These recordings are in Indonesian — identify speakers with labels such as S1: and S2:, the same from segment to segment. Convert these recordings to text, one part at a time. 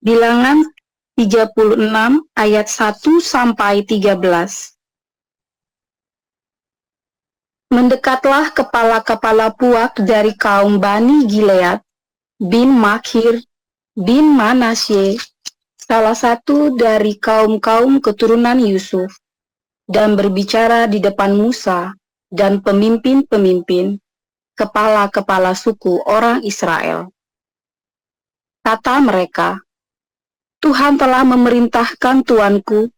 S1: Bilangan 36 ayat 1 sampai 13. Mendekatlah kepala-kepala puak dari kaum Bani Gilead bin Makhir bin Manasye, salah satu dari kaum-kaum keturunan Yusuf, dan berbicara di depan Musa dan pemimpin-pemimpin, kepala-kepala suku orang Israel. Kata mereka, Tuhan telah memerintahkan tuanku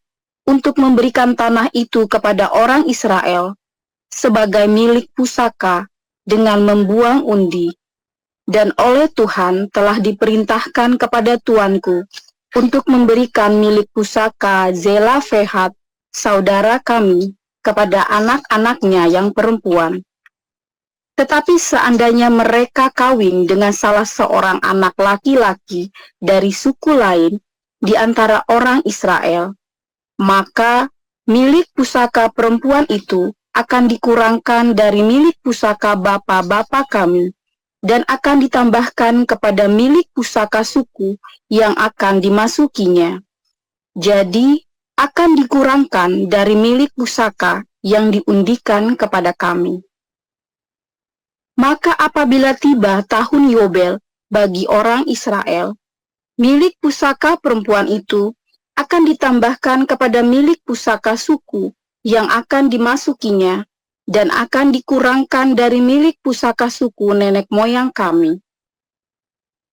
S1: untuk memberikan tanah itu kepada orang Israel sebagai milik pusaka dengan membuang undi, dan oleh Tuhan telah diperintahkan kepada tuanku untuk memberikan milik pusaka Zelafehat, saudara kami, kepada anak-anaknya yang perempuan. Tetapi seandainya mereka kawin dengan salah seorang anak laki-laki dari suku lain di antara orang Israel, maka milik pusaka perempuan itu akan dikurangkan dari milik pusaka bapa-bapa kami, dan akan ditambahkan kepada milik pusaka suku yang akan dimasukinya. Jadi, akan dikurangkan dari milik pusaka yang diundikan kepada kami. Maka apabila tiba tahun Yobel bagi orang Israel, milik pusaka perempuan itu akan ditambahkan kepada milik pusaka suku yang akan dimasukinya, dan akan dikurangkan dari milik pusaka suku nenek moyang kami.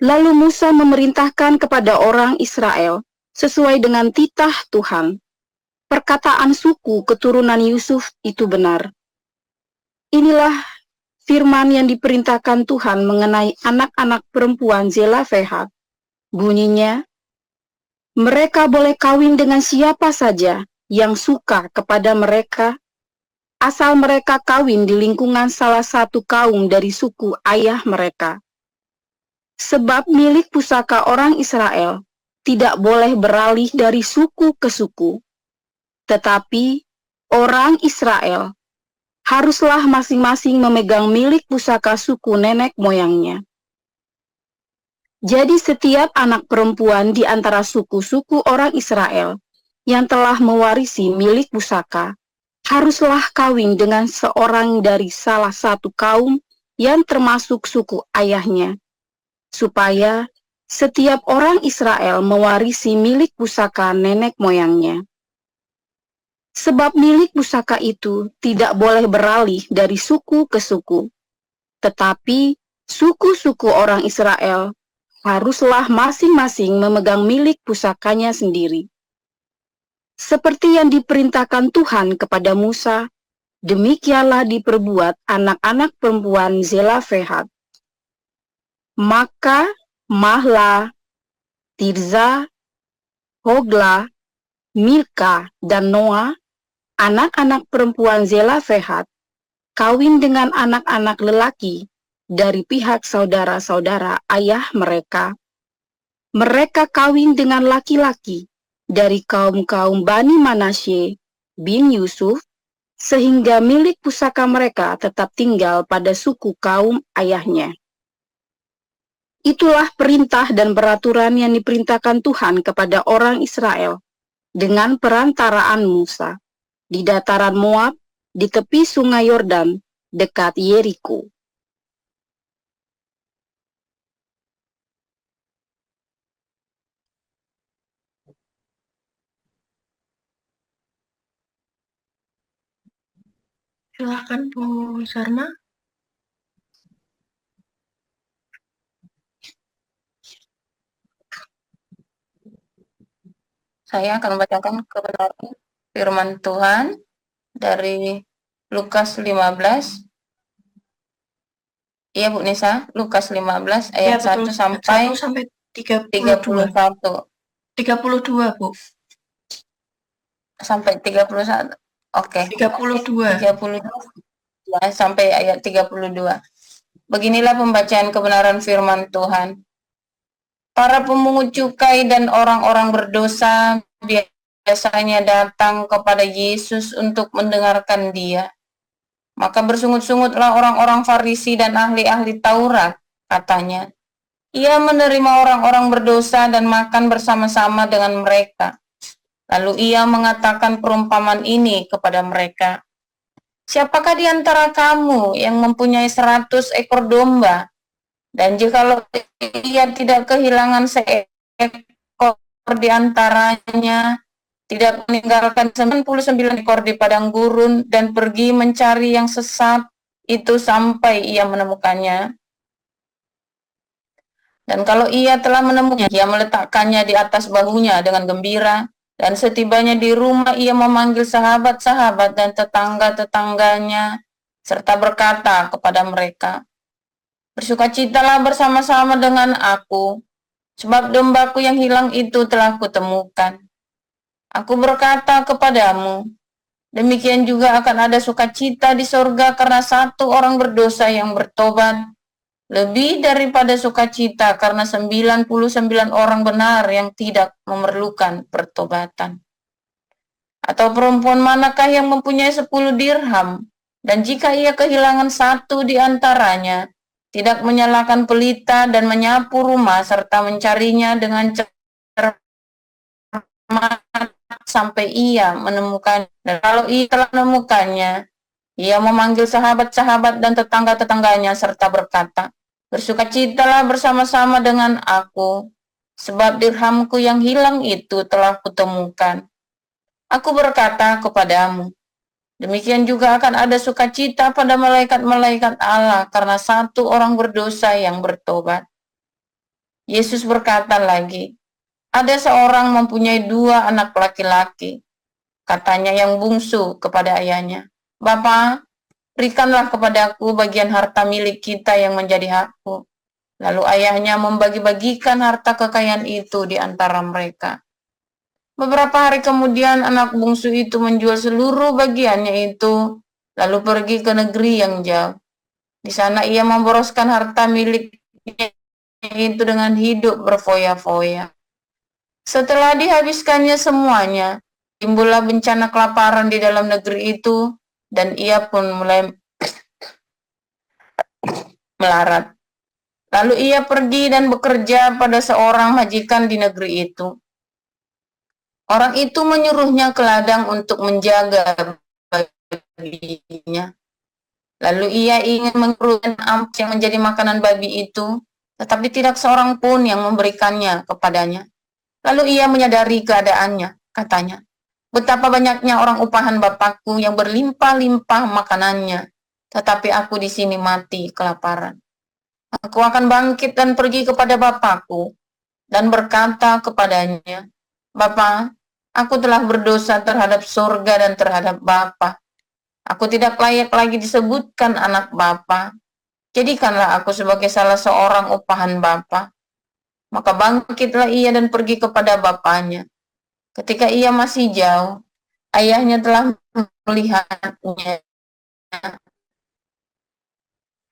S1: Lalu Musa memerintahkan kepada orang Israel sesuai dengan titah Tuhan. Perkataan suku keturunan Yusuf itu benar. Inilah firman yang diperintahkan Tuhan mengenai anak-anak perempuan Zelafehat. Bunyinya, mereka boleh kawin dengan siapa saja yang suka kepada mereka, asal mereka kawin di lingkungan salah satu kaum dari suku ayah mereka. Sebab milik pusaka orang Israel tidak boleh beralih dari suku ke suku, tetapi orang Israel haruslah masing-masing memegang milik pusaka suku nenek moyangnya. Jadi setiap anak perempuan di antara suku-suku orang Israel yang telah mewarisi milik pusaka haruslah kawin dengan seorang dari salah satu kaum yang termasuk suku ayahnya, supaya setiap orang Israel mewarisi milik pusaka nenek moyangnya. Sebab milik pusaka itu tidak boleh beralih dari suku ke suku, tetapi suku-suku orang Israel haruslah masing-masing memegang milik pusakanya sendiri. Seperti yang diperintahkan Tuhan kepada Musa, demikianlah diperbuat anak-anak perempuan Zelafehat. Maka Mahla, Tirza, Hogla, Milka, dan Noah, anak-anak perempuan Zelafehat, kawin dengan anak-anak lelaki dari pihak saudara-saudara ayah mereka. Mereka kawin dengan laki-laki dari kaum-kaum Bani Manasye bin Yusuf, sehingga milik pusaka mereka tetap tinggal pada suku kaum ayahnya. Itulah perintah dan peraturan yang diperintahkan Tuhan kepada orang Israel dengan perantaraan Musa di dataran Moab, di tepi sungai Yordan, dekat Yeriko.
S2: Silakan Bu Sarma.
S3: Saya akan membacakan kebenaran firman Tuhan dari Lukas 15. Iya Bu Nisa, Lukas 15 ayat
S2: Ya,
S3: 1 sampai 31.
S2: 32, Bu.
S3: Sampai 31. Oke.
S2: 32.
S3: 32 sampai ayat 32. Beginilah pembacaan kebenaran firman Tuhan. Para pemungut cukai dan orang-orang berdosa biasanya datang kepada Yesus untuk mendengarkan Dia. Maka bersungut-sungutlah orang-orang Farisi dan ahli-ahli Taurat, katanya, Ia menerima orang-orang berdosa dan makan bersama-sama dengan mereka. Lalu ia mengatakan perumpamaan ini kepada mereka. Siapakah di antara kamu yang mempunyai 100 ekor domba? Dan jikalau ia tidak kehilangan seekor di antaranya, tidak meninggalkan 99 ekor di padang gurun dan pergi mencari yang sesat itu sampai ia menemukannya. Dan kalau ia telah menemukannya, ia meletakkannya di atas bahunya dengan gembira, dan setibanya di rumah ia memanggil sahabat-sahabat dan tetangga-tetangganya, serta berkata kepada mereka, bersukacitalah bersama-sama dengan aku, sebab dombaku yang hilang itu telah kutemukan. Aku berkata kepadamu, demikian juga akan ada sukacita di sorga karena satu orang berdosa yang bertobat, lebih daripada sukacita karena 99 orang benar yang tidak memerlukan pertobatan. Atau perempuan manakah yang mempunyai 10 dirham, dan jika ia kehilangan satu di antaranya, tidak menyalakan pelita dan menyapu rumah serta mencarinya dengan cermat sampai ia menemukan. Dan kalau ia telah menemukannya, ia memanggil sahabat-sahabat dan tetangga-tetangganya serta berkata, bersukacitalah bersama-sama dengan aku, sebab dirhamku yang hilang itu telah kutemukan. Aku berkata kepadamu, demikian juga akan ada sukacita pada malaikat-malaikat Allah karena satu orang berdosa yang bertobat. Yesus berkata lagi, ada seorang mempunyai 2 anak laki-laki. Katanya yang bungsu kepada ayahnya, Bapa, berikanlah kepadaku bagian harta milik kita yang menjadi hakku. Lalu ayahnya membagi-bagikan harta kekayaan itu di antara mereka. Beberapa hari kemudian anak bungsu itu menjual seluruh bagiannya itu, lalu pergi ke negeri yang jauh. Di sana ia memboroskan harta miliknya itu dengan hidup berfoya-foya. Setelah dihabiskannya semuanya, timbullah bencana kelaparan di dalam negeri itu, dan ia pun mulai melarat. Lalu ia pergi dan bekerja pada seorang majikan di negeri itu. Orang itu menyuruhnya ke ladang untuk menjaga babinya. Lalu ia ingin mengumpulkan ampas yang menjadi makanan babi itu, tetapi tidak seorang pun yang memberikannya kepadanya. Lalu ia menyadari keadaannya, katanya, betapa banyaknya orang upahan bapakku yang berlimpah-limpah makanannya, tetapi aku di sini mati kelaparan. Aku akan bangkit dan pergi kepada bapakku dan berkata kepadanya, Bapa, aku telah berdosa terhadap surga dan terhadap Bapa. Aku tidak layak lagi disebutkan anak Bapa. Jadikanlah aku sebagai salah seorang upahan Bapa. Maka bangkitlah ia dan pergi kepada bapaknya. Ketika ia masih jauh, ayahnya telah melihatnya.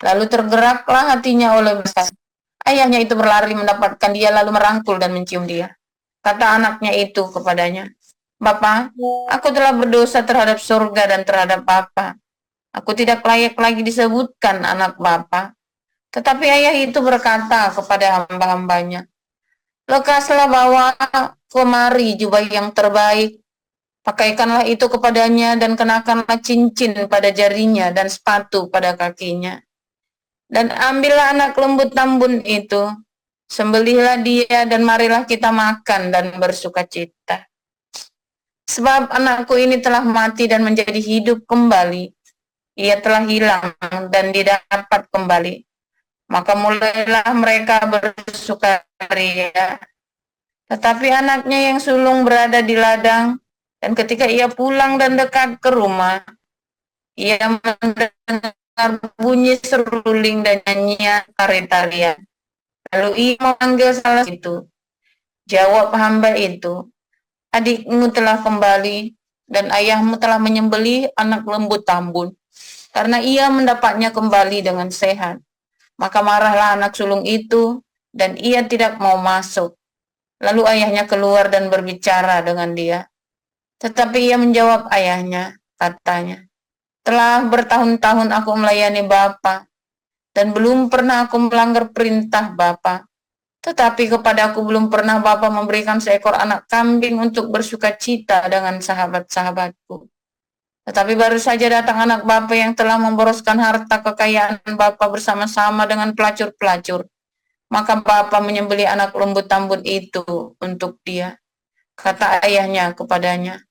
S3: Lalu tergeraklah hatinya oleh besar. Ayahnya itu berlari mendapatkan dia lalu merangkul dan mencium dia. Kata anaknya itu kepadanya, Bapa, aku telah berdosa terhadap surga dan terhadap Bapa. Aku tidak layak lagi disebutkan anak Bapa. Tetapi ayah itu berkata kepada hamba-hambanya, lekaslah bawa kemari jubah yang terbaik, pakaikanlah itu kepadanya dan kenakanlah cincin pada jarinya dan sepatu pada kakinya. Dan ambillah anak lembu tambun itu, sembelihlah dia dan marilah kita makan dan bersukacita. Sebab anakku ini telah mati dan menjadi hidup kembali. Ia telah hilang dan didapat kembali. Maka mulailah mereka bersukaria. Tetapi anaknya yang sulung berada di ladang, dan ketika ia pulang dan dekat ke rumah, ia mendengar bunyi seruling dan nyanyian tari-tarian. Lalu ia memanggil salah itu. Jawab hamba itu, adikmu telah kembali, dan ayahmu telah menyembelih anak lembu tambun, karena ia mendapatnya kembali dengan sehat. Maka marahlah anak sulung itu, dan ia tidak mau masuk. Lalu ayahnya keluar dan berbicara dengan dia. Tetapi ia menjawab ayahnya, katanya, telah bertahun-tahun aku melayani Bapa, dan belum pernah aku melanggar perintah Bapa. Tetapi kepadaku belum pernah Bapa memberikan seekor anak kambing untuk bersuka cita dengan sahabat-sahabatku. Tetapi baru saja datang anak Bapa yang telah memboroskan harta kekayaan Bapa bersama-sama dengan pelacur-pelacur. Maka Bapa menyembelih anak lembut tambun itu untuk dia. Kata ayahnya kepadanya,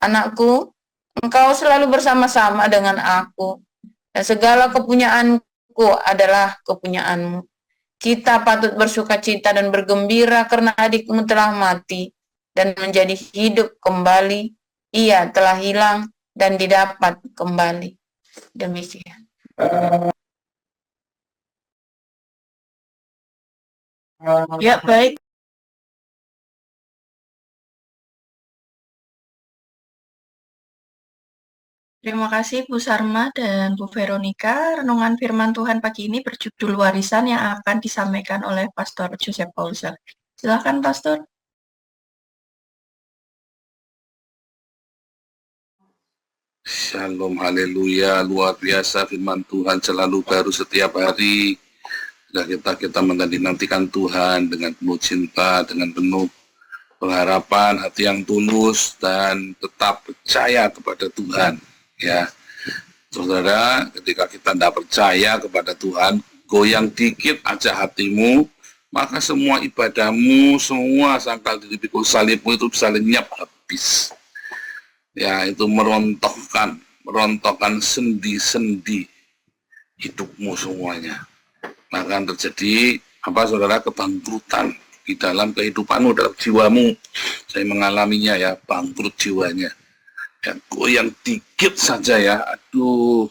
S3: "Anakku, engkau selalu bersama-sama dengan aku, dan segala kepunyaanku adalah kepunyaanmu. Kita patut bersuka cita dan bergembira karena adikmu telah mati dan menjadi hidup kembali. Ia telah hilang dan didapat kembali." Demikian.
S2: Ya, baik. Terima kasih Bu Sarma dan Bu Veronica. Renungan firman Tuhan pagi ini berjudul warisan yang akan disampaikan oleh Pastor Joseph Paulsen. Silakan Pastor.
S4: Shalom, haleluya, luar biasa firman Tuhan selalu baru setiap hari. Sudah kita menanti-nantikan Tuhan dengan penuh cinta, dengan penuh pengharapan, hati yang tulus, dan tetap percaya kepada Tuhan. Ya, saudara, ketika kita tidak percaya kepada Tuhan, goyang dikit aja hatimu, maka semua ibadahmu, semua sangkal di pikul salibmu itu bisa lenyap habis. Ya, itu merontokkan sendi-sendi hidupmu semuanya. Maka terjadi saudara, kebangkrutan di dalam kehidupanmu, dalam jiwamu. Saya mengalaminya ya, bangkrut jiwanya. Ya, goyang dikit saja ya, aduh.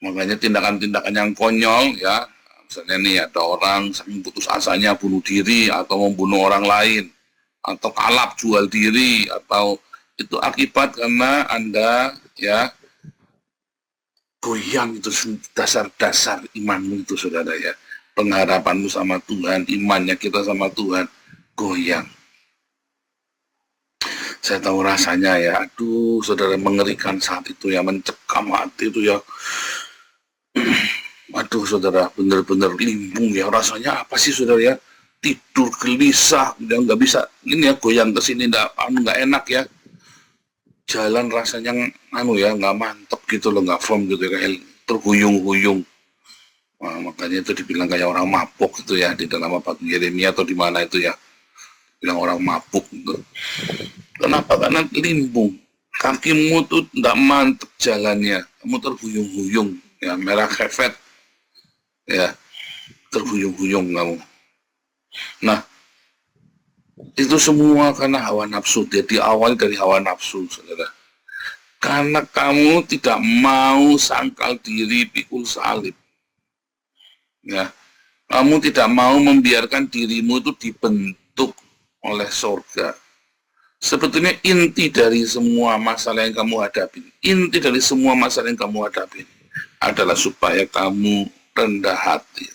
S4: Makanya tindakan-tindakan yang konyol ya, misalnya nih ada orang saking putus asanya bunuh diri atau membunuh orang lain, atau kalap jual diri, atau itu akibat karena Anda ya goyang itu dasar-dasar imanmu itu, saudara ya. Pengharapanmu sama Tuhan, imannya kita sama Tuhan goyang. Saya tahu rasanya ya, aduh saudara, mengerikan saat itu ya, mencekam hati itu ya. Aduh saudara, benar-benar limbung ya rasanya. Apa sih saudara ya, tidur gelisah, udah nggak bisa ini ya, goyang ke sini nggak enak ya. Jalan rasanya nggak mantep gitu loh, nggak firm gitu ya, kayak terhuyung-huyung. Nah, makanya itu dibilang kayak orang mabuk gitu ya, di dalam apa Yeremia atau di mana itu ya, bilang orang mabuk gitu. Kenapa? Karena limbung, kakimu tuh nggak mantep jalannya, kamu terhuyung-huyung ya, merah kefet ya, terhuyung-huyung kamu. Nah, itu semua karena hawa nafsu. Dia diawali dari hawa nafsu, saudara. Karena kamu tidak mau sangkal diri pikul salib. Ya, kamu tidak mau membiarkan dirimu itu dibentuk oleh surga. Sebetulnya inti dari semua masalah yang kamu hadapi, adalah supaya kamu rendah hati.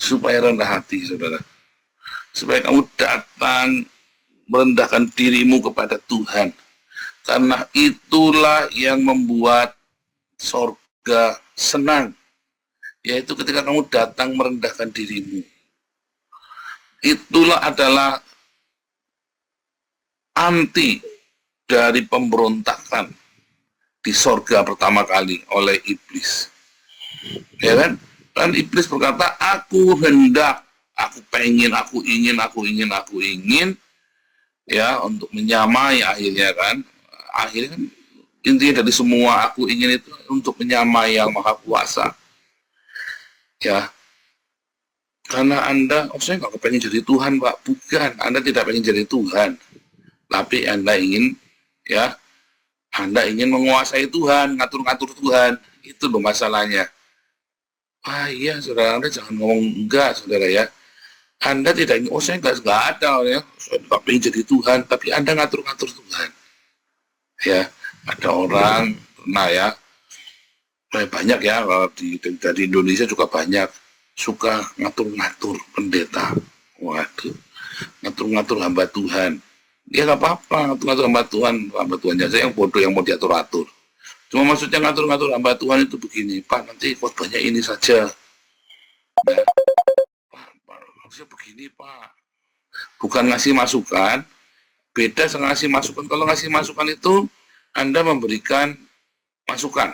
S4: Supaya rendah hati, saudara. Supaya kamu datang merendahkan dirimu kepada Tuhan. Karena itulah yang membuat surga senang. Yaitu ketika kamu datang merendahkan dirimu. Itulah adalah anti dari pemberontakan di surga pertama kali oleh iblis. Ya kan? Dan iblis berkata, aku hendak, aku pengen, aku ingin, ya, untuk menyamai akhirnya kan. Akhirnya kan intinya dari semua aku ingin itu untuk menyamai yang maha kuasa. Ya, karena Anda, saya nggak kepengen jadi Tuhan, Pak. Bukan, Anda tidak pengen jadi Tuhan. Tapi Anda ingin, ya, Anda ingin menguasai Tuhan, ngatur-ngatur Tuhan. Itu loh masalahnya. Iya, saudara, Anda jangan ngomong enggak, saudara ya. Anda tidak ingin, saya nggak ada, ya. Saya nggak pengen jadi Tuhan, tapi Anda ngatur-ngatur Tuhan. Ya, ada orang, ya, banyak ya, dari Indonesia juga banyak, suka ngatur-ngatur pendeta. Waduh, ngatur-ngatur hamba Tuhan. Ya nggak apa-apa, ngatur-ngatur hamba Tuhan saja yang bodoh yang mau diatur-atur. Cuma maksudnya ngatur-ngatur hamba Tuhan itu begini, Pak, nanti khotbahnya ini saja. Nah, harusnya begini Pak. Bukan ngasih masukan, beda sama ngasih masukan. Kalau ngasih masukan itu Anda memberikan masukan,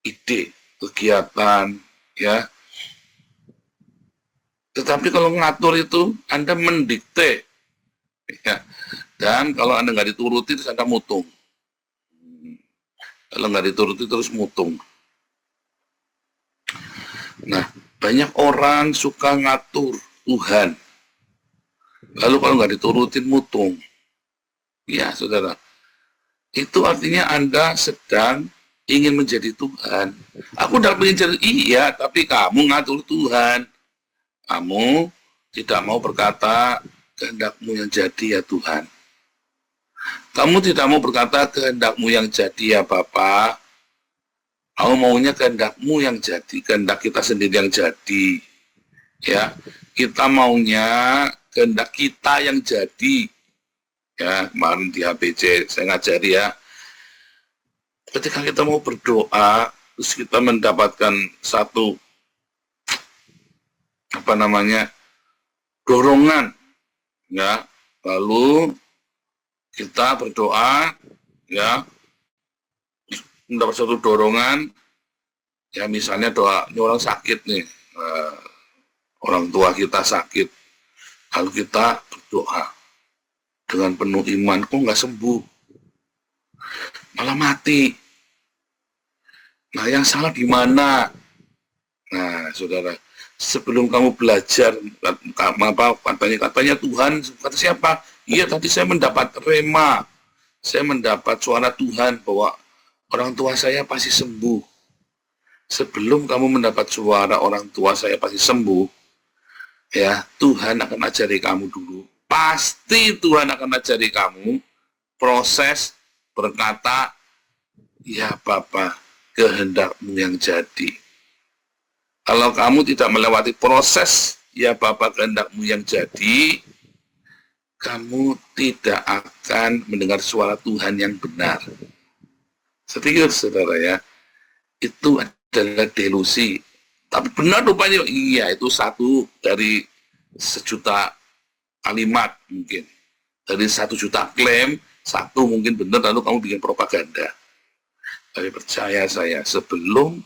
S4: ide, kegiatan, ya. Tetapi kalau ngatur itu Anda mendikte, ya. Dan kalau Anda nggak dituruti terus Anda mutung. Kalau nggak dituruti terus mutung. Nah, banyak orang suka ngatur Tuhan. Lalu kalau nggak diturutin mutung. Ya, saudara. Itu artinya Anda sedang ingin menjadi Tuhan. Aku udah ingin jadi, iya, tapi kamu ngatur Tuhan. Kamu tidak mau berkata, kehendak-Mu yang jadi ya Tuhan. Kamu tidak mau berkata, kehendak-Mu yang jadi ya Bapa. Kamu maunya kehendak-Mu yang jadi, kehendak kita sendiri yang jadi. Ya, kita maunya kehendak kita yang jadi. Ya, kemarin di HBC saya ngajari ya. Ketika kita mau berdoa, terus kita mendapatkan satu dorongan, ya. Lalu kita berdoa, ya, mendapat satu dorongan, ya misalnya doa, ini orang sakit nih, orang tua kita sakit, lalu kita berdoa dengan penuh iman, kok nggak sembuh, malah mati. Nah, yang salah di mana? Nah, saudara, sebelum kamu belajar, katanya Tuhan, kata siapa? Iya, tadi saya mendapat rema, saya mendapat suara Tuhan bahwa orang tua saya pasti sembuh. Sebelum kamu mendapat suara orang tua saya pasti sembuh, ya, Tuhan akan ajari kamu dulu. Pasti Tuhan akan ajari kamu proses berkata, ya Bapa, kehendak-Mu yang jadi. Kalau kamu tidak melewati proses, ya Bapa, kehendak-Mu yang jadi, kamu tidak akan mendengar suara Tuhan yang benar. Serius, saudara ya. Itu adalah delusi. Tapi benar rupanya, iya, itu satu dari 1.000.000 kalimat mungkin. Dari 1.000.000 klaim, satu mungkin benar, lalu kamu bikin propaganda. Tapi percaya saya, sebelum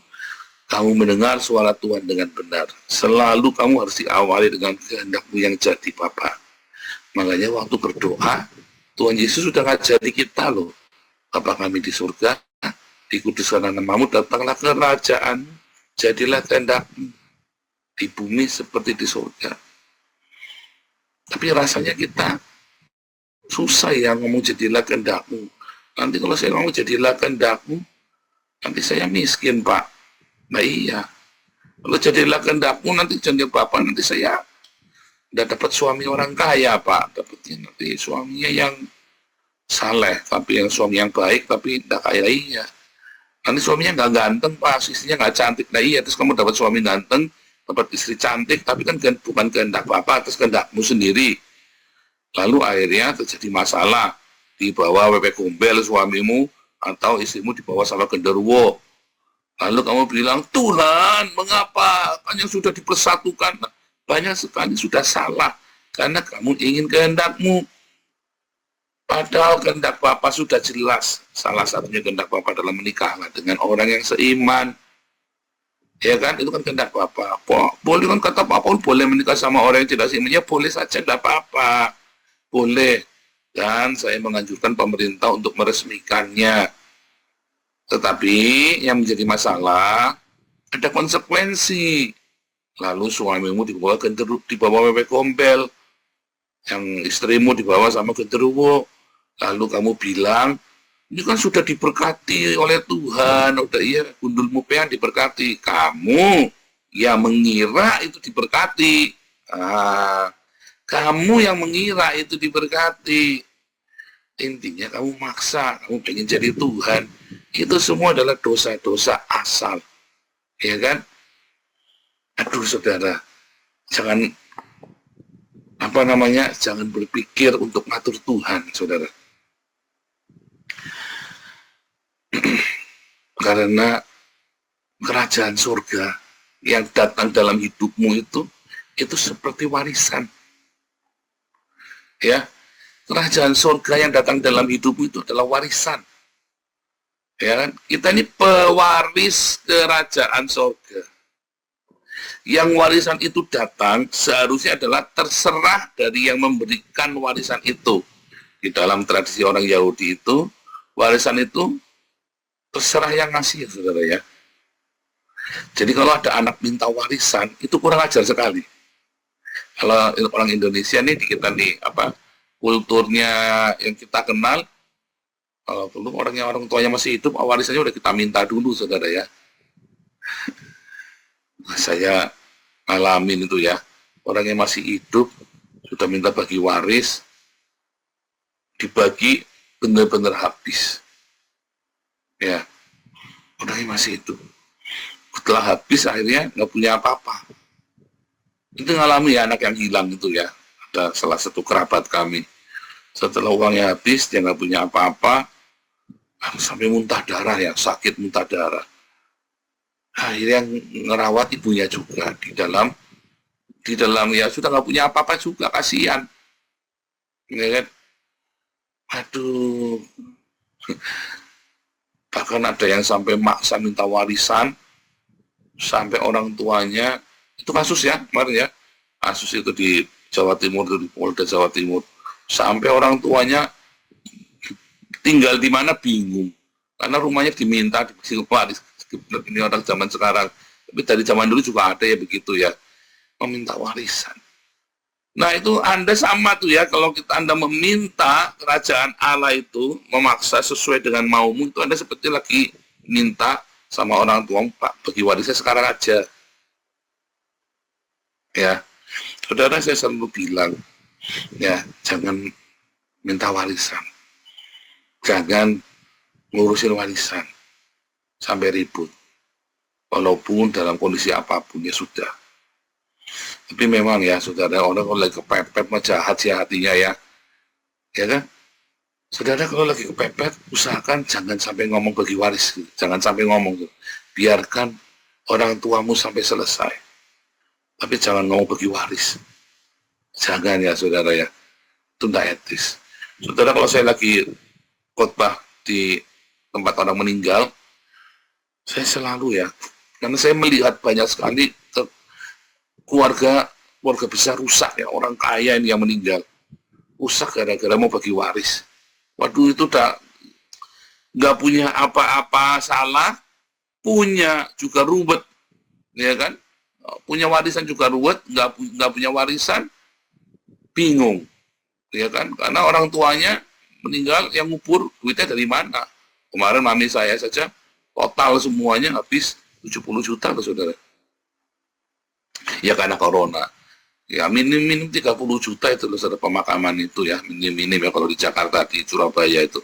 S4: kamu mendengar suara Tuhan dengan benar, selalu kamu harus diawali dengan kehendak-Mu yang jadi, Bapa. Makanya waktu berdoa, Tuhan Yesus sudah ngajari kita loh. Bapa kami di surga, dikuduskanlah nama-Mu, datanglah kerajaan, jadilah kehendak-Mu di bumi seperti di surga. Tapi rasanya kita susah ya ngomong jadilah kehendak-Mu. Nanti kalau saya ngomong jadilah kehendak-Mu, nanti saya miskin, Pak. Nah iya. Kalau jadilah kehendak-Mu, nanti jadi Bapak, nanti saya udah dapat suami orang kaya, Pak. Dapatnya nanti suaminya yang saleh, tapi yang suami yang baik, tapi tidak kaya, iya. Nanti suaminya nggak ganteng, Pak, istrinya nggak cantik, nah iya. Terus kamu dapat suami ganteng, dapat istri cantik, tapi kan bukan kehendak Bapak, atas kehendak-Mu sendiri. Lalu akhirnya terjadi masalah, dibawa WP Gombel suamimu, atau istrimu dibawa sama genderuwo. Lalu kamu bilang, Tuhan, mengapa? Kan yang sudah dipersatukan, banyak sekali sudah salah, karena kamu ingin kehendak-Mu. Padahal kehendak Bapa sudah jelas. Salah satunya kehendak Bapa dalam menikah dengan orang yang seiman. Ya kan, itu kan kehendak Bapa. Boleh kan kata apapun, boleh menikah sama orang yang tidak seiman, ya boleh saja, tidak apa-apa. Boleh. Dan saya menganjurkan pemerintah untuk meresmikannya. Tetapi yang menjadi masalah, ada konsekuensi. Lalu suamimu dibawa WP Gombel, yang istrimu dibawa sama genderuwo. Lalu kamu bilang, ini kan sudah diberkati oleh Tuhan, udah iya, gundulmu peang diberkati. Kamu yang mengira itu diberkati. Kamu yang mengira itu diberkati. Intinya kamu maksa, kamu pengen jadi Tuhan. Itu semua adalah dosa-dosa asal. Ya kan? Aduh saudara, jangan jangan berpikir untuk ngatur Tuhan, saudara. Karena kerajaan surga yang datang dalam hidupmu itu seperti warisan. Ya, kerajaan surga yang datang dalam hidupmu itu adalah warisan. Ya kan? Kita ini pewaris kerajaan surga. Yang warisan itu datang seharusnya adalah terserah dari yang memberikan warisan itu. Di dalam tradisi orang Yahudi itu, warisan itu terserah yang ngasih, saudara ya. Jadi kalau ada anak minta warisan, itu kurang ajar sekali. Kalau orang Indonesia nih, kita nih kulturnya yang kita kenal, kalau dulu orang tuanya masih hidup, warisannya udah kita minta dulu, saudara ya. Saya ngalamin itu ya, orang yang masih hidup sudah minta bagi waris, dibagi benar-benar habis. Ya, orang yang masih hidup. Setelah habis akhirnya nggak punya apa-apa. Itu ngalami ya anak yang hilang itu ya. Ada salah satu kerabat kami. Setelah uangnya habis, dia nggak punya apa-apa, sampai muntah darah ya, sakit muntah darah. Akhirnya ngerawat ibunya juga di dalam ya sudah nggak punya apa-apa juga, kasihan. Ya kan? Aduh. Bahkan ada yang sampai maksa minta warisan, sampai orang tuanya, itu kasus ya kemarin ya, kasus itu di Jawa Timur, itu di Polda Jawa Timur, sampai orang tuanya tinggal di mana bingung, karena rumahnya diminta dibagi waris. Ini orang zaman sekarang, tapi dari zaman dulu juga ada ya begitu ya, meminta warisan. Nah itu Anda sama tuh ya, kalau Anda meminta kerajaan Allah itu, memaksa sesuai dengan maumu, itu Anda seperti lagi minta sama orang tua, Pak, bagi warisnya sekarang aja. Ya, saudara, saya selalu bilang, ya, jangan minta warisan. Jangan ngurusin warisan sampai ribut. Walaupun dalam kondisi apapun, ya sudah. Tapi memang ya, saudara, orang kalau lagi kepepet, mah jahat sih hatinya ya. Ya kan? Saudara, kalau lagi kepepet, usahakan jangan sampai ngomong bagi waris. Gitu. Jangan sampai ngomong. Gitu. Biarkan orang tuamu sampai selesai. Tapi jangan ngomong bagi waris. Jangan ya, saudara ya. Itu tidak etis. Saudara, kalau saya lagi khotbah di tempat orang meninggal, saya selalu ya, karena saya melihat banyak sekali keluarga besar rusak ya, orang kaya ini yang meninggal rusak gara-gara mau bagi waris. Waduh, itu udah nggak punya apa-apa salah, punya juga ruwet, ya kan? Punya warisan juga ruwet, nggak punya warisan bingung, ya kan? Karena orang tuanya meninggal, yang ngubur duitnya dari mana? Kemarin mami saya saja total semuanya habis 70 juta loh, saudara. Ya karena corona. Ya minim 30 juta itu loh, saudara, pemakaman itu ya, minim ya kalau di Jakarta, di Surabaya itu.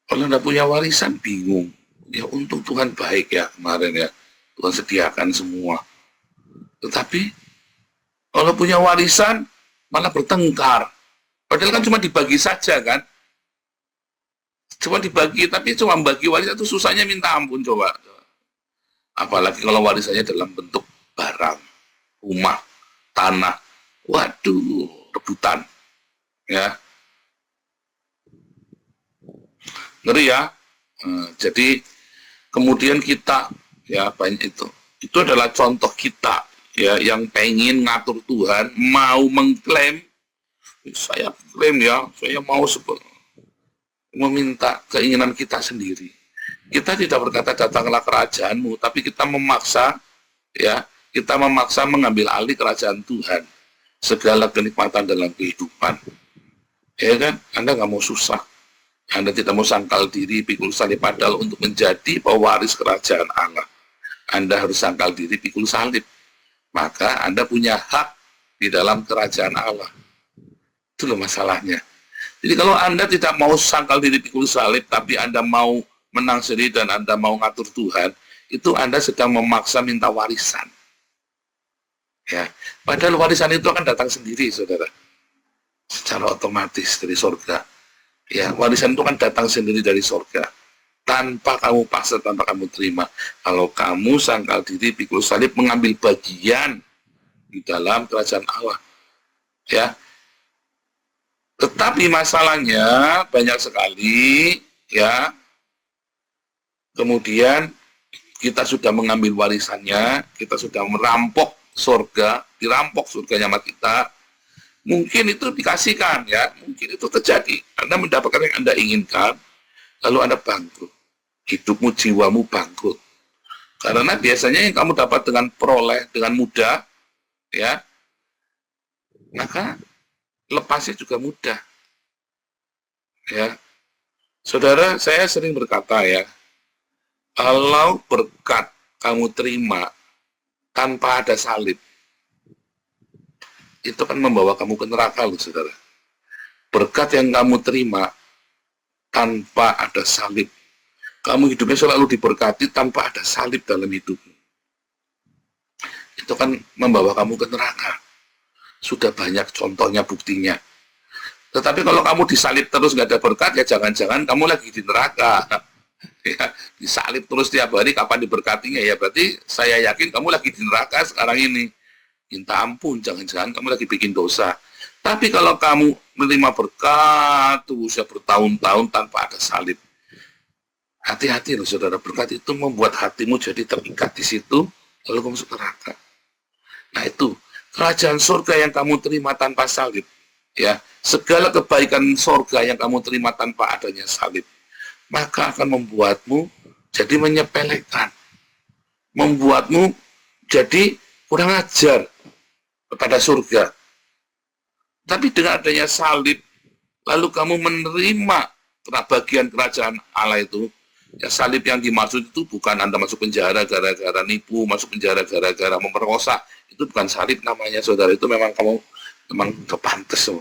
S4: Kalau nggak punya warisan bingung. Ya untung Tuhan baik ya kemarin ya, Tuhan sediakan semua. Tetapi kalau punya warisan malah bertengkar. Padahal kan cuma dibagi saja kan. Cuma dibagi, tapi cuma bagi warisan itu susahnya minta ampun coba. Apalagi kalau warisannya dalam bentuk barang, rumah, tanah, waduh, rebutan, ya, ngeri ya. Jadi kemudian kita, ya banyak itu adalah contoh kita, ya, yang pengen ngatur Tuhan, mau mengklaim, saya klaim ya, saya mau meminta keinginan kita sendiri. Kita tidak berkata datanglah kerajaanmu, tapi kita memaksa, ya, kita memaksa mengambil alih kerajaan Tuhan, segala kenikmatan dalam kehidupan. Ya kan, Anda nggak mau susah, Anda tidak mau sangkal diri, pikul salib, padahal untuk menjadi pewaris kerajaan Allah, Anda harus sangkal diri, pikul salib. Maka Anda punya hak di dalam kerajaan Allah. Itu loh masalahnya. Jadi kalau Anda tidak mau sangkal diri, pikul salib, tapi Anda mau menang sendiri dan Anda mau ngatur Tuhan, itu Anda sedang memaksa minta warisan. Ya, padahal warisan itu akan datang sendiri, saudara, secara otomatis dari surga. Ya, warisan itu kan datang sendiri dari surga, tanpa kamu paksa, tanpa kamu terima. Kalau kamu sangkal diri, pikul salib, mengambil bagian di dalam kerajaan Allah. Ya. Tetapi masalahnya banyak sekali, ya. Kemudian kita sudah mengambil warisannya, kita sudah merampok surga, dirampok surganya sama kita. Mungkin itu dikasihkan, ya, mungkin itu terjadi. Anda mendapatkan yang Anda inginkan, lalu Anda bangkrut. Hidupmu, jiwamu bangkrut. Karena biasanya yang kamu dapat dengan peroleh, dengan mudah, ya, maka lepasnya juga mudah. Ya, saudara, saya sering berkata, ya, kalau berkat kamu terima tanpa ada salib, itu kan membawa kamu ke neraka loh, saudara. Berkat yang kamu terima tanpa ada salib, kamu hidupnya selalu diberkati tanpa ada salib dalam hidupmu. Itu kan membawa kamu ke neraka. Sudah banyak contohnya, buktinya. Tetapi kalau kamu disalib terus nggak ada berkat, ya jangan-jangan kamu lagi di neraka. Ya, disalib terus tiap hari, kapan diberkatinya? Ya berarti saya yakin kamu lagi di neraka sekarang ini. Minta ampun, jangan-jangan kamu lagi bikin dosa. Tapi kalau kamu menerima berkat usia bertahun-tahun tanpa ada salib, hati-hati loh saudara, berkat itu membuat hatimu jadi terikat di situ, lalu kamu masuk neraka. Nah itu, kerajaan surga yang kamu terima tanpa salib, ya, segala kebaikan surga yang kamu terima tanpa adanya salib, maka akan membuatmu jadi menyepelekan, membuatmu jadi kurang ajar kepada surga. Tapi dengan adanya salib, lalu kamu menerima bagian kerajaan Allah itu, ya, salib yang dimaksud itu bukan Anda masuk penjara gara-gara nipu, masuk penjara gara-gara memperkosa. Itu bukan salib namanya, saudara. Itu memang kamu memang kepantes.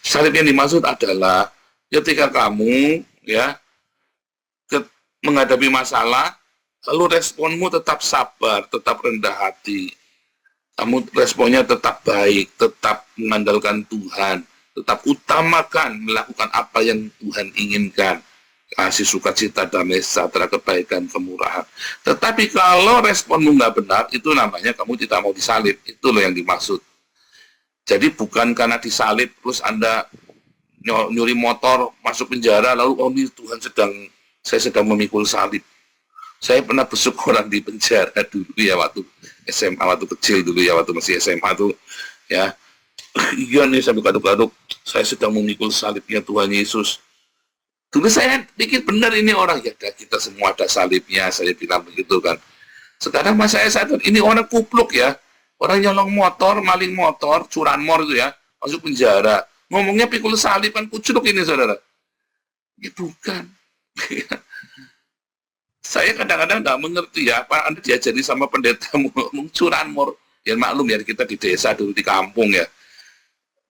S4: Salib yang dimaksud adalah ketika kamu, ya, menghadapi masalah, lalu responmu tetap sabar, tetap rendah hati. Kamu responnya tetap baik, tetap mengandalkan Tuhan, tetap utamakan melakukan apa yang Tuhan inginkan. Kasih sukacita, damai sejahtera, kebaikan, kemurahan. Tetapi kalau responmu nggak benar, itu namanya kamu tidak mau disalib. Itu loh yang dimaksud. Jadi bukan karena disalib, terus Anda nyuri motor, masuk penjara, lalu oh ini Tuhan saya sedang memikul salib. Saya pernah besuk orang di penjara dulu ya, waktu SMA, waktu kecil dulu ya, waktu masih SMA tuh, ya. Iya nih, sambil gaduk-gaduk, saya sedang memikul salibnya Tuhan Yesus. Dulu saya pikir benar ini orang, ya kita semua ada salibnya, saya bilang begitu kan. Sekarang mas saya sadar, ini orang kupluk ya, orang nyolong motor, maling motor, curanmor itu ya, masuk penjara. Ngomongnya pikul salib kan kucluk ini saudara. Ya bukan. Saya kadang-kadang nggak mengerti ya, apa Anda diajari sama pendeta curanmor. Ya maklum ya, kita di desa dulu, di kampung ya.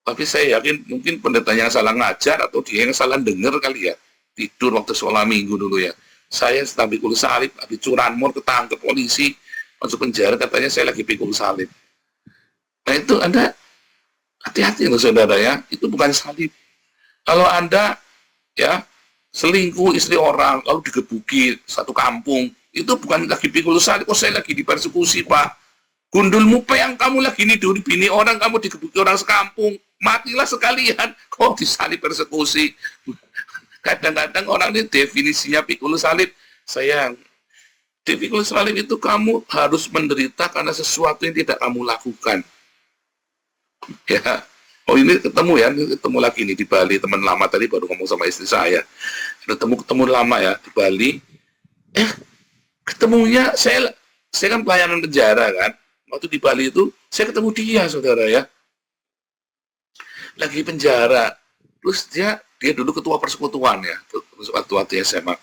S4: Tapi saya yakin mungkin pendetanya yang salah ngajar atau dia yang salah dengar kali ya. Tidur waktu sekolah minggu dulu ya. Saya sedang pikul salib, habis curanmor ketangkep polisi, masuk penjara, katanya saya lagi pikul salib. Nah itu Anda hati-hati loh saudara ya, itu bukan salib. Kalau Anda ya selingkuh istri orang, lalu digebuki satu kampung, itu bukan lagi pikul salib, oh saya lagi dipersekusi pak. Gundul mupe yang kamu lagi nidur bini orang, kamu digebuki orang sekampung, matilah sekalian, kok disalib persekusi. Kadang-kadang orang ini definisinya pikul salib, sayang, di pikul salib itu kamu harus menderita karena sesuatu yang tidak kamu lakukan. Ya, oh ini ketemu lagi nih di Bali, teman lama tadi baru ngomong sama istri saya, ketemu lama ya di Bali, ketemunya saya kan pelayanan penjara kan, waktu di Bali itu saya ketemu dia saudara ya, lagi penjara, terus dia dulu ketua persekutuan ya, waktu SMA.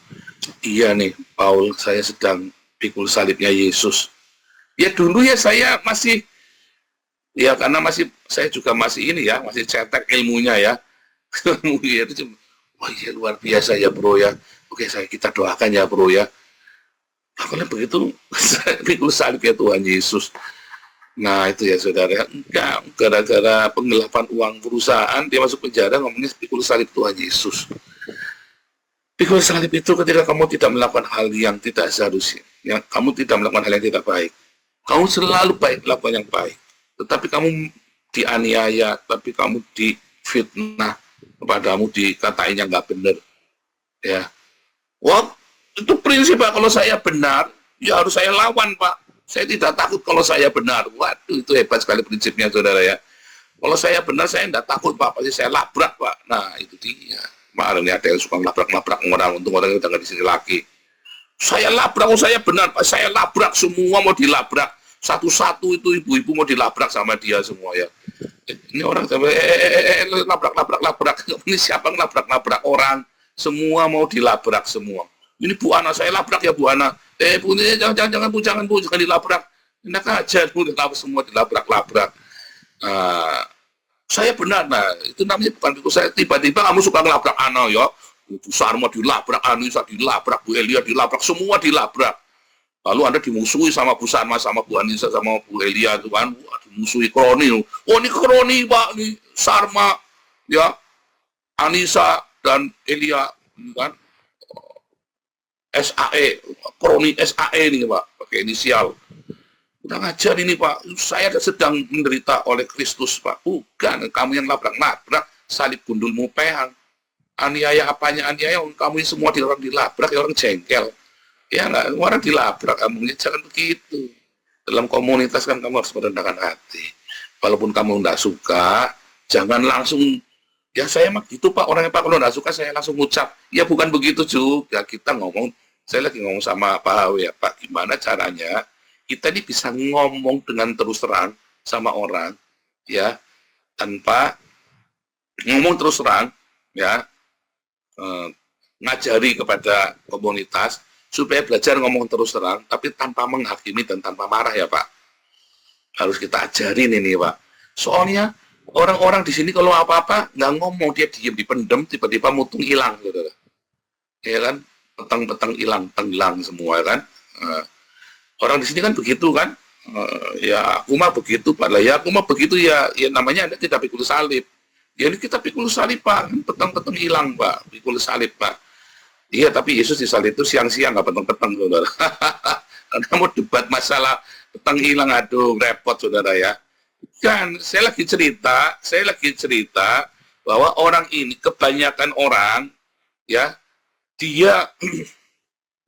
S4: Iya nih, Paul, saya sedang pikul salibnya Yesus. Ya dulu ya saya masih, ya karena saya juga masih ini ya, masih cetek ilmunya ya. Itu wah ya luar biasa ya bro ya. Oke, kita doakan ya bro ya. Nah, kalau begitu, pikul salib ya Tuhan Yesus. Nah itu ya saudara, enggak, gara-gara penggelapan uang perusahaan, dia masuk penjara ngomongnya pikul salib Tuhan Yesus. Pikul salib itu ketika kamu tidak melakukan hal yang tidak seharusnya, kamu tidak melakukan hal yang tidak baik. Kamu selalu baik, lakukan yang baik. tetapi kamu dianiaya, tapi kamu difitnah, kepadamu dikatain yang nggak benar, ya. Wah, itu prinsip Pak. Kalau saya benar, ya harus saya lawan Pak. Saya tidak takut kalau saya benar. Waduh, itu hebat sekali prinsipnya saudara ya. Kalau saya benar, saya tidak takut Pak. Pasti saya labrak Pak. Nah, itu dia. Kemarin ada yang suka labrak-labrak orang. Untung orang itu udah nggak di sini lagi. Saya labrak, oh saya benar Pak. Saya labrak, semua mau dilabrak. Satu-satu itu ibu-ibu mau dilabrak sama dia semua ya. Ini orang sampai labrak. Ini siapa ngelabrak-labrak orang? Semua mau dilabrak semua. Ini Bu Ana, saya labrak ya Bu Ana. Bu, ini jangan dilabrak. Enak aja, Bu, semua dilabrak-labrak. Saya benar, nah itu namanya bukan itu. Saya tiba-tiba kamu suka ngelabrak Ana ya. Bu Sarma dilabrak, Anissa dilabrak, Bu Elia dilabrak, semua dilabrak. Lalu Anda dimusuhi sama Bu Sarma, sama Bu Anissa, sama Bu Elia itu kan. Dimusuhi kroni. Oh ini kroni Pak, ini Sarma, ya, Anissa dan Elia kan, SAE, kroni SAE ini Pak, pakai inisial. Udah ngajar ini Pak, saya sedang menderita oleh Kristus Pak. Bukan, kamu yang labrak-labrak, salib gundulmu pehang. Aniaya apanya aniaya, kamu ini semua orang dilabrak, ya orang jengkel. Ya nggak, orang dilabrak, kamu jangan begitu. Dalam komunitas kan kamu harus merendahkan hati. Walaupun kamu nggak suka, jangan langsung, ya saya mah gitu Pak, orangnya Pak kalau nggak suka saya langsung ngucap. Ya bukan begitu juga, kita ngomong, saya lagi ngomong sama Pak Hawi ya, Pak gimana caranya kita ini bisa ngomong dengan terus terang sama orang, ya, tanpa ngomong terus terang, ya, ngajari kepada komunitas, supaya belajar ngomong terus terang, tapi tanpa menghakimi dan tanpa marah ya Pak. Harus kita ajarin ini Pak. Soalnya orang-orang di sini kalau apa-apa nggak ngomong, dia diem dipendem, tiba-tiba mutung hilang, saudara. Ya kan, petang-petang hilang, tenggelam semua kan. Orang di sini kan begitu kan. Ya aku mah begitu Pak. Lah ya aku mah begitu ya namanya Anda tidak pikul salib. Ya ini kita pikul salib Pak, petang-petang hilang Pak, pikul salib Pak. Iya, tapi Yesus disalib itu siang-siang, nggak petang-petang, saudara. Karena mau debat masalah petang hilang, aduh, repot, saudara ya. Kan, saya lagi cerita bahwa orang ini, kebanyakan orang, ya, dia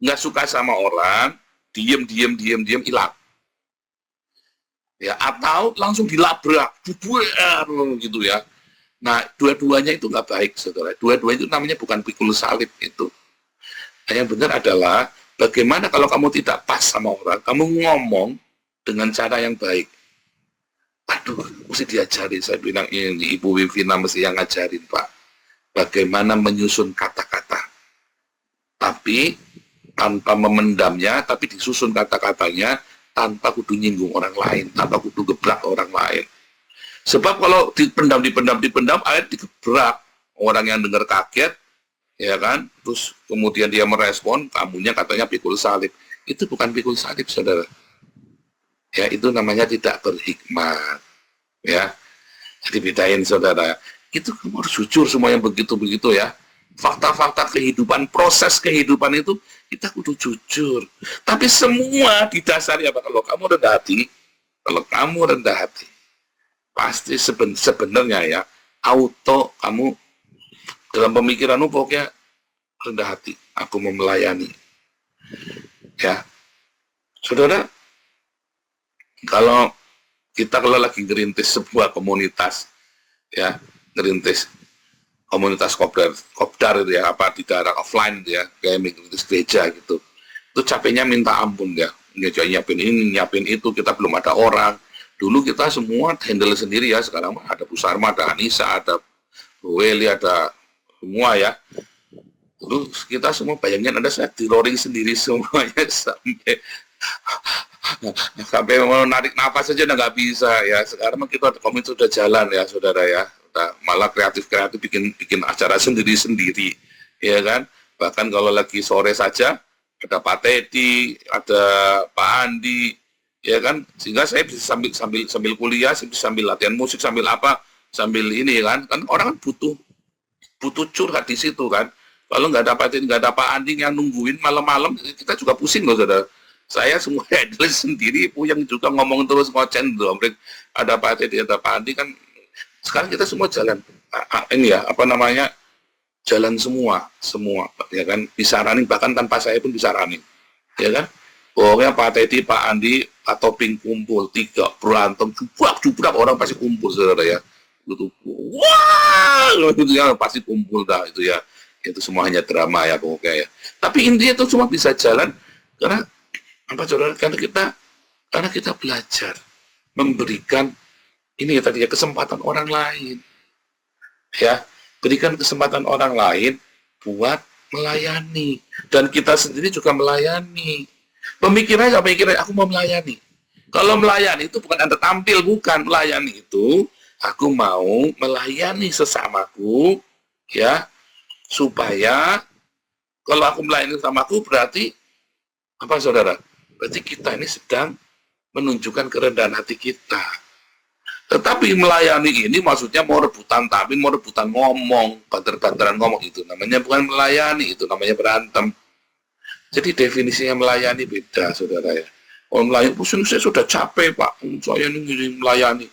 S4: nggak suka sama orang, diem, hilang. Ya, atau langsung dilabrak, gitu ya. Nah, dua-duanya itu nggak baik, saudara. Dua-duanya itu namanya bukan pikul salib itu. Yang benar adalah bagaimana kalau kamu tidak pas sama orang, kamu ngomong dengan cara yang baik. Aduh, mesti diajari. Saya bilang ini Ibu Wivina mesti yang ngajarin Pak. Bagaimana menyusun kata-kata. Tapi tanpa memendamnya, tapi disusun kata-katanya tanpa kudu nyinggung orang lain, tanpa kudu gebrak orang lain. Sebab kalau dipendam, akhirnya digebrak. Orang yang dengar kaget, ya kan, terus kemudian dia merespon, kamunya katanya pikul salib. Itu bukan pikul salib, saudara. Ya, itu namanya tidak berhikmat. Ya, jadi bedain, saudara. Itu kamu harus jujur semua yang begitu-begitu ya. Fakta-fakta kehidupan, proses kehidupan itu, kita kudu jujur. Tapi semua didasari apa? Kalau kamu rendah hati, pasti sebenarnya ya, auto kamu dalam pemikiranmu pokoknya rendah hati, aku mau melayani. Ya, saudara, kalau lagi ngerintis sebuah komunitas, ya, ngerintis komunitas kopdar itu ya, apa di daerah offline ya, kayak ngerintis gereja gitu, itu capeknya minta ampun ya, nyiapin ini, nyiapin itu, kita belum ada orang. Dulu kita semua handle sendiri ya, sekarang ada Bu Sarma, ada Anissa, ada Bu Eli, ada semua ya. Terus kita semua bayangin ada saya di roaring sendiri semuanya sampai mau narik nafas saja nggak bisa ya. Sekarang kita komunitas sudah jalan ya saudara ya. Malah kreatif bikin acara sendiri ya kan. Bahkan kalau lagi sore saja ada Pak Teddy, ada Pak Andi ya kan. Sehingga saya bisa sambil kuliah, sambil latihan musik, sambil ini kan orang kan butuh curhat di situ kan. Kalau nggak ada Pak Andi yang nungguin malam-malam, kita juga pusing loh saudara. Saya semua handle sendiri, yang juga ngomong terus ngocen dong. Ada Pak Teddy, ada Pak Andi kan. Sekarang kita semua jalan ini ya, apa namanya, jalan semua ya kan, disaranin, bahkan tanpa saya pun disaranin, ya kan. Pokoknya Pak Teddy, Pak Andi, atau Pink kumpul, 3 berantem, jubrak orang pasti kumpul, saudara ya. Gitu, wah, gitu ya, pasti kumpul dah itu ya. Itu semua hanya drama ya pokoknya ya. Tapi intinya itu cuma bisa jalan karena apa, saudara? Karena kita belajar memberikan ini ya tadi ya, kesempatan orang lain. Ya, berikan kesempatan orang lain buat melayani, dan kita sendiri juga melayani. Pemikirannya aku mau melayani. Kalau melayani itu bukan Anda tampil, bukan. Melayani itu aku mau melayani sesamaku, ya, supaya kalau aku melayani sesamaku berarti apa, saudara? Berarti kita ini sedang menunjukkan kerendahan hati kita. Tetapi melayani ini maksudnya mau rebutan tampil, mau rebutan ngomong, banter-banteran ngomong, itu namanya bukan melayani, itu namanya berantem. Jadi definisinya melayani beda, saudara ya. Kalau melayani, saya sudah capek Pak, saya ini melayani.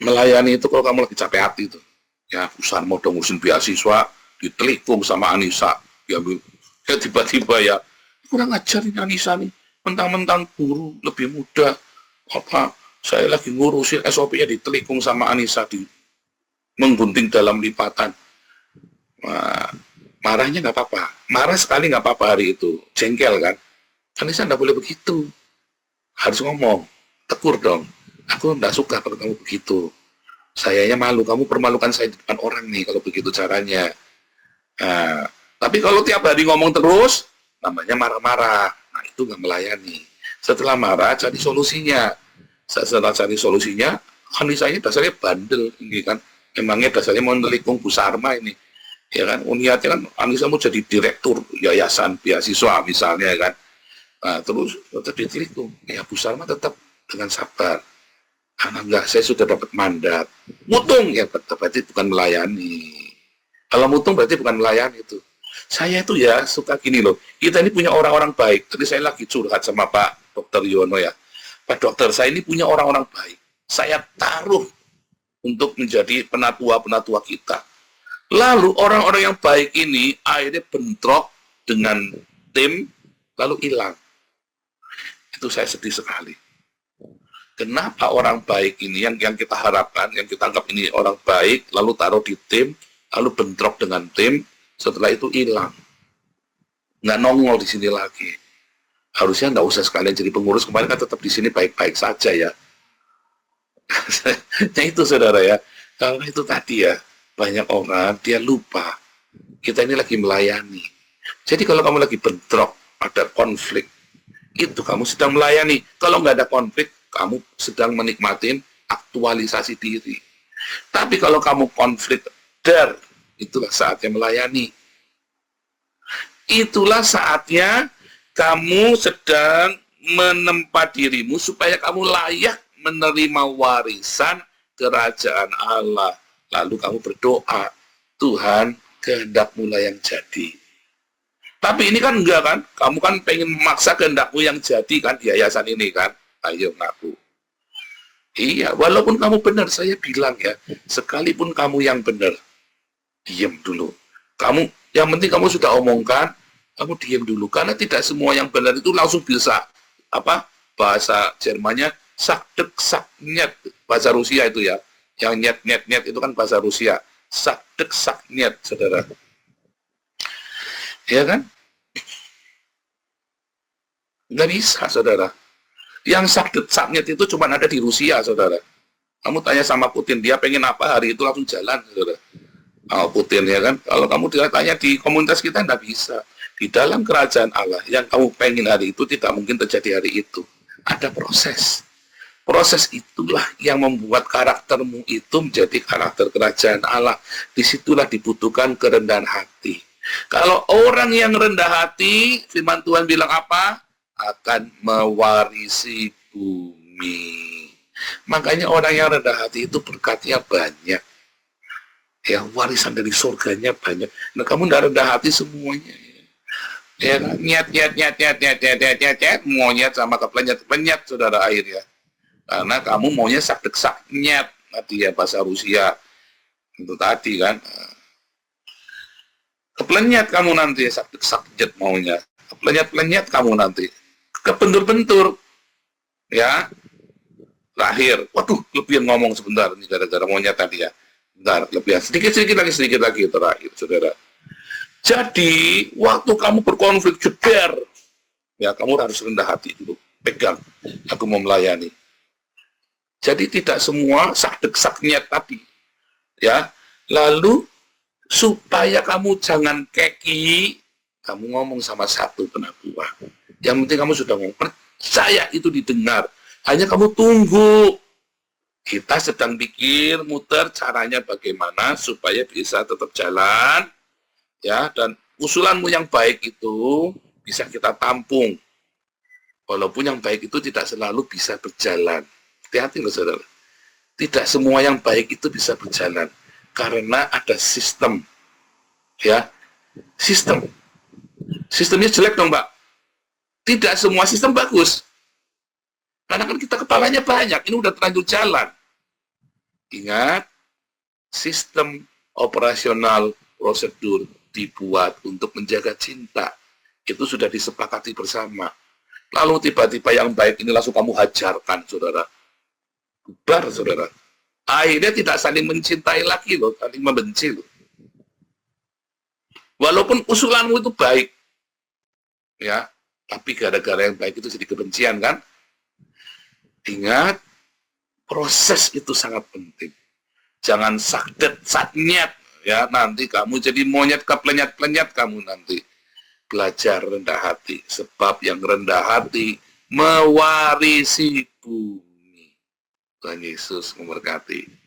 S4: Melayani itu kalau kamu lagi capek hati itu, ya usaha mau ngurusin beasiswa, ditelikung sama Anissa, ya tiba-tiba ya, kurang ajar ini Anissa nih, mentang-mentang guru lebih muda, apa, saya lagi ngurusin SOP-nya ditelikung sama Anissa, menggunting dalam lipatan. Nah, marahnya nggak apa-apa, marah sekali nggak apa-apa hari itu, jengkel kan. Anissa nggak boleh begitu, harus ngomong, tegur dong. Aku nggak suka kalau kamu begitu. Sayanya malu, kamu permalukan saya di depan orang nih kalau begitu caranya. Nah, tapi kalau tiap hari ngomong terus, namanya marah-marah. Nah, itu nggak melayani. Setelah marah, cari solusinya. Setelah cari solusinya, Anissa ini dasarnya bandel, ini kan. Emangnya dasarnya mau nelikung Bu Sarma ini. Ya kan, niatnya kan Anissa mau jadi direktur yayasan beasiswa misalnya kan. Nah, terus tetap ditelikung. Ya Bu Sarma tetap dengan sabar. Karena enggak, saya sudah dapat mandat. Mutung, ya berarti bukan melayani. Kalau mutung berarti bukan melayani itu. Saya itu ya suka gini loh. Kita ini punya orang-orang baik. Tadi saya lagi curhat sama Pak Dr. Yono ya. Pak Dokter, saya ini punya orang-orang baik. Saya taruh untuk menjadi penatua-penatua kita. Lalu orang-orang yang baik ini akhirnya bentrok dengan tim, lalu hilang. Itu saya sedih sekali. Kenapa orang baik ini yang kita harapkan, yang kita anggap ini orang baik, lalu taruh di tim, lalu bentrok dengan tim, setelah itu hilang. Nggak nongol di sini lagi. Harusnya nggak usah sekalian jadi pengurus, kemarin kan tetap di sini baik-baik saja ya. Nah itu saudara ya, karena itu tadi ya, banyak orang dia lupa, kita ini lagi melayani. Jadi kalau kamu lagi bentrok, ada konflik, itu kamu sedang melayani. Kalau nggak ada konflik, kamu sedang menikmatin aktualisasi diri. Tapi kalau kamu konflik, itulah saatnya melayani. Itulah saatnya kamu sedang menempa dirimu supaya kamu layak menerima warisan kerajaan Allah. Lalu kamu berdoa, Tuhan, kehendakmu lah yang jadi. Tapi ini kan enggak kan, kamu kan pengen memaksa kehendakmu yang jadi kan di yayasan ini kan. Ayo ngaku. Iya, walaupun kamu benar, saya bilang ya, sekalipun kamu yang benar, diam dulu. Kamu, yang penting kamu sudah omongkan, kamu diam dulu. Karena tidak semua yang benar itu langsung bisa, bahasa Jermannya, sakdek saknyet, bahasa Rusia itu ya. Yang nyet itu kan bahasa Rusia. Sakdek saknyet, saudara. Ya kan? Nggak bisa, saudara. Yang saknyet itu cuma ada di Rusia, saudara. Kamu tanya sama Putin, dia pengen apa hari itu langsung jalan, saudara. Putin ya kan. Kalau kamu tanya di komunitas kita, nggak bisa. Di dalam kerajaan Allah, yang kamu pengen hari itu tidak mungkin terjadi hari itu. Ada proses. Proses itulah yang membuat karaktermu itu menjadi karakter kerajaan Allah. Disitulah dibutuhkan kerendahan hati. Kalau orang yang rendah hati, firman Tuhan bilang apa? Akan mewarisi bumi. Makanya orang yang rendah hati itu berkatnya banyak. Ya, warisan dari surganya banyak. Nah, kamu tidak rendah hati semuanya. Ya, nyet, monyet sama keplenyet, saudara akhirnya. Karena kamu maunya sak-sak nyet, nanti ya bahasa Rusia. Itu tadi kan. Keplenyet kamu nanti, sak-sak nyet maunya. Keplenyet kamu nanti. Kebentur-bentur. Ya. Terakhir. Waduh, lebihan ngomong sebentar. Ini gara-gara monyet tadi ya. Bentar, lebihan. Sedikit lagi terakhir, saudara. Jadi, waktu kamu berkonflik jeder, ya kamu harus rendah hati dulu. Pegang, aku mau melayani. Jadi tidak semua sak-saknya tadi. Ya, lalu supaya kamu jangan keki, kamu ngomong sama satu penabuah. Yang penting kamu sudah ngomong, percaya itu didengar. Hanya kamu tunggu. Kita sedang pikir, muter caranya bagaimana supaya bisa tetap jalan. Ya, dan usulanmu yang baik itu bisa kita tampung. Walaupun yang baik itu tidak selalu bisa berjalan. Hati-hati loh saudara. Tidak semua yang baik itu bisa berjalan. Karena ada sistem. Ya, sistem. Sistemnya jelek dong, Mbak. Tidak semua sistem bagus. Karena kan kita kepalanya banyak. Ini udah terlanjur jalan. Ingat, sistem operasional prosedur dibuat untuk menjaga cinta. Itu sudah disepakati bersama. Lalu tiba-tiba yang baik ini langsung kamu hajarkan, saudara. Bubar, saudara. Akhirnya tidak saling mencintai lagi loh, saling membenci loh. Walaupun usulanmu itu baik, ya, tapi gara-gara yang baik itu jadi kebencian kan? Ingat, proses itu sangat penting. Jangan saknyet, ya, nanti kamu jadi monyet keplenyet kamu nanti. Belajar rendah hati, sebab yang rendah hati mewarisi bumi. Tuhan Yesus memberkati.